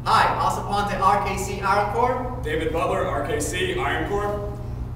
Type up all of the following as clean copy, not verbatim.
Hi, Aponte, RKC Iron Core. David Butler, RKC, Iron Core.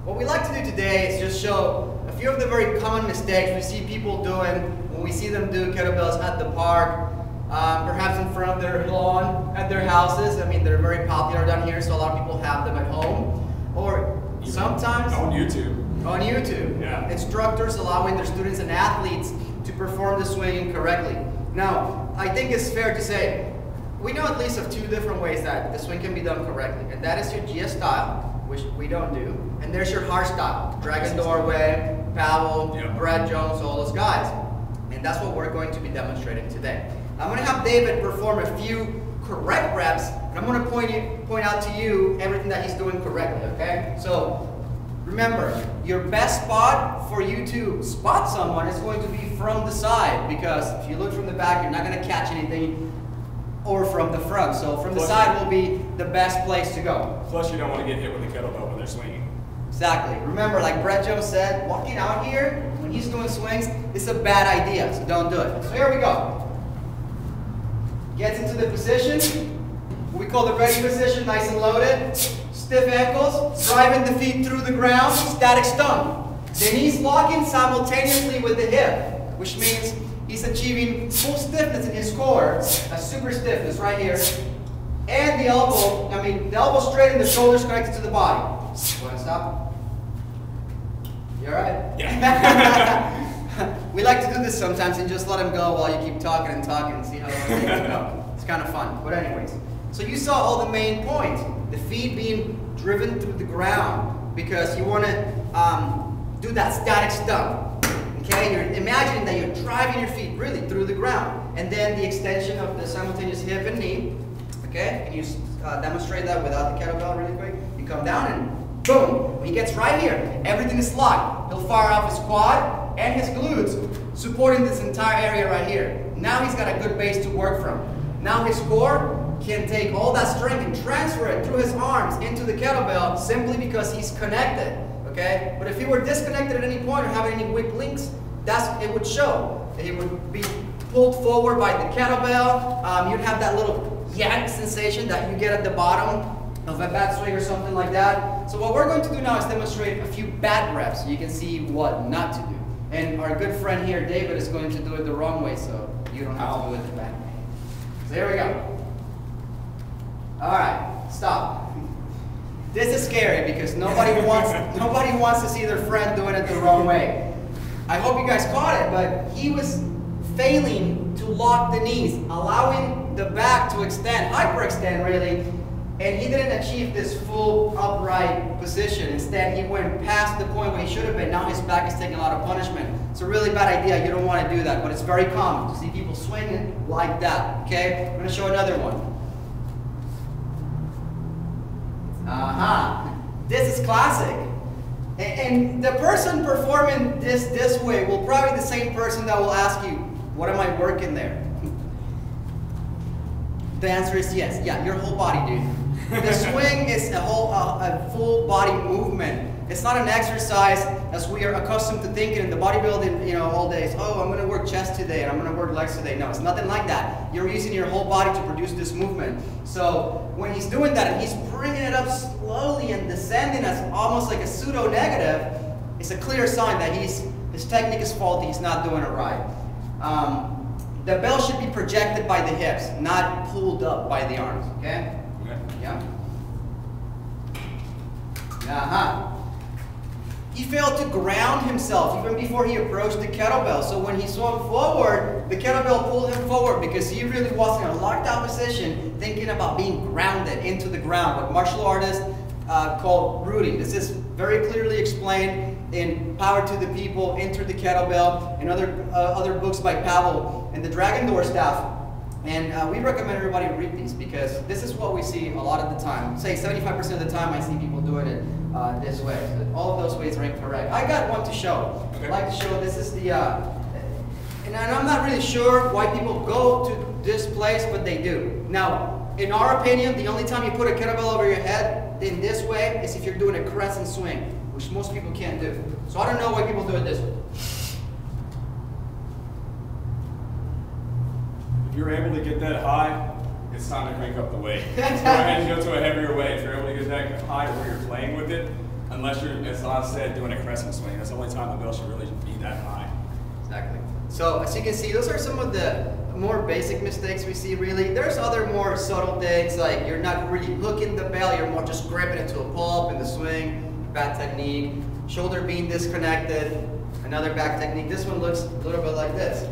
What we like to do today is just show a few of the very common mistakes we see people doing when we see them do kettlebells at the park, perhaps in front of their lawn, at their houses. I mean, they're very popular down here, so a lot of people have them at home. Or even sometimes on YouTube. On YouTube. Yeah. Instructors allowing their students and athletes to perform the swing correctly. Now, I think it's fair to say, we know at least of two different ways that the swing can be done correctly, and that is your GS style, which we don't do, and there's your hard style, Dragon Doorway, Pavel, yep. Brad Jones, all those guys. And that's what we're going to be demonstrating today. I'm going to have David perform a few correct reps, and I'm going to point out to you everything that he's doing correctly, okay? So remember, your best spot for you to spot someone is going to be from the side, because if you look from the back, you're not going to catch anything, or from the front. So from the side will be the best place to go. Plus you don't want to get hit with the kettlebell when they're swinging. Exactly. Remember, like Brett Jones said, walking out here when he's doing swings is a bad idea, so don't do it. So here we go. Gets into the position, what we call the ready position, nice and loaded. Stiff ankles, driving the feet through the ground, static stump. The knees locking simultaneously with the hip, which means he's achieving full stiffness in his core, a super stiffness right here. And the elbow, the elbow straight and the shoulders connected to the body. You want to stop? You alright? Yeah. We like to do this sometimes and just let him go while you keep talking and talking and see how long they can go. It's kind of fun. But anyways, so you saw all the main points. The feet being driven through the ground because you want to do that static stump. Okay, you're imagining that you're driving your feet really through the ground, and then the extension of the simultaneous hip and knee. Okay, and you demonstrate that without the kettlebell really quick. You come down and boom. When he gets right here, everything is locked. He'll fire off his quad and his glutes, supporting this entire area right here. Now he's got a good base to work from. Now his core can take all that strength and transfer it through his arms into the kettlebell simply because he's connected. Okay? But if he were disconnected at any point or having any weak links, it would show. He would be pulled forward by the kettlebell. You'd have that little yank sensation that you get at the bottom of a bad swing or something like that. So what we're going to do now is demonstrate a few bad reps so you can see what not to do. And our good friend here, David, is going to do it the wrong way, so you don't have to do it the bad way. So here we go. All right, stop. This is scary because nobody wants to see their friend doing it the wrong way. I hope you guys caught it, but he was failing to lock the knees, allowing the back to extend, hyperextend really, and he didn't achieve this full upright position. Instead, he went past the point where he should have been. Now his back is taking a lot of punishment. It's a really bad idea. You don't want to do that, but it's very common to see people swinging like that, okay? I'm going to show another one. This is classic. And the person performing this way will probably be the same person that will ask you, what am I working there? The answer is yes. Yeah, your whole body, dude. The swing is a full body movement. It's not an exercise as we are accustomed to thinking in the bodybuilding, all days. Oh, I'm going to work chest today and I'm going to work legs today. No, it's nothing like that. You're using your whole body to produce this movement. So when he's doing that and he's bringing it up slowly and descending as almost like a pseudo negative, it's a clear sign that his technique is faulty. He's not doing it right. The bell should be projected by the hips, not pulled up by the arms. Okay? Yeah. He failed to ground himself even before he approached the kettlebell. So when he swung forward, the kettlebell pulled him forward because he really was in a locked out position thinking about being grounded into the ground, what martial artists call rooting. This is very clearly explained in Power to the People, Enter the Kettlebell, and other books by Pavel and the Dragon Door staff. And we recommend everybody read these because this is what we see a lot of the time. Say 75% of the time I see people doing it this way. So all of those ways are incorrect. I got one to show. Okay. I'd like to show this is the, and I'm not really sure why people go to this place, but they do. Now, in our opinion, the only time you put a kettlebell over your head in this way is if you're doing a crescent swing, which most people can't do. So I don't know why people do it this way. If you're able to get that high it's time to crank up the weight. Let's go ahead and go to a heavier weight. If you're able to get that high where you're playing with it, unless you're, as I said, doing a crescent swing. That's the only time the bell should really be that high. Exactly. So as you can see, those are some of the more basic mistakes we see really. There's other more subtle things, like you're not really hooking the bell, you're more just gripping it to a pull-up in the swing. Bad technique. Shoulder being disconnected. Another back technique. This one looks a little bit like this.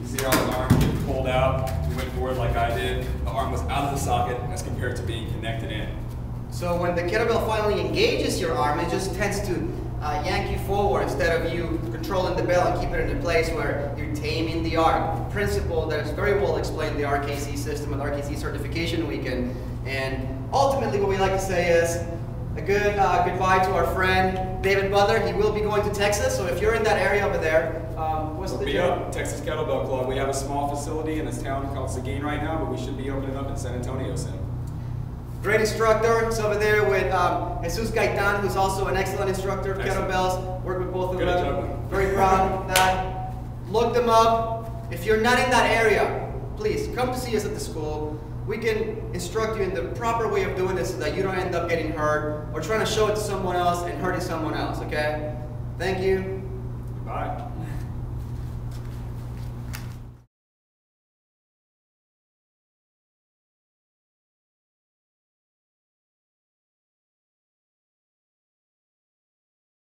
You see how the arm gets pulled out? You went forward like I did. The arm was out of the socket as compared to being connected in. So when the kettlebell finally engages your arm, it just tends to yank you forward instead of you controlling the bell and keep it in a place where you're taming the arm. Principle that is very well explained in the RKC system and RKC certification weekend. And ultimately what we like to say is a good goodbye to our friend David Butler. He will be going to Texas, so if you're in that area over there, what's the job? Texas Kettlebell Club. We have a small facility in this town called Seguin right now, but we should be opening up in San Antonio soon. Great instructor. It's over there with Jesus Gaitan, who's also an excellent instructor of kettlebells. Worked with both of them. Very proud of that. Look them up. If you're not in that area, please come to see us at the school. We can instruct you in the proper way of doing this so that you don't end up getting hurt or trying to show it to someone else and hurting someone else, okay? Thank you. Goodbye.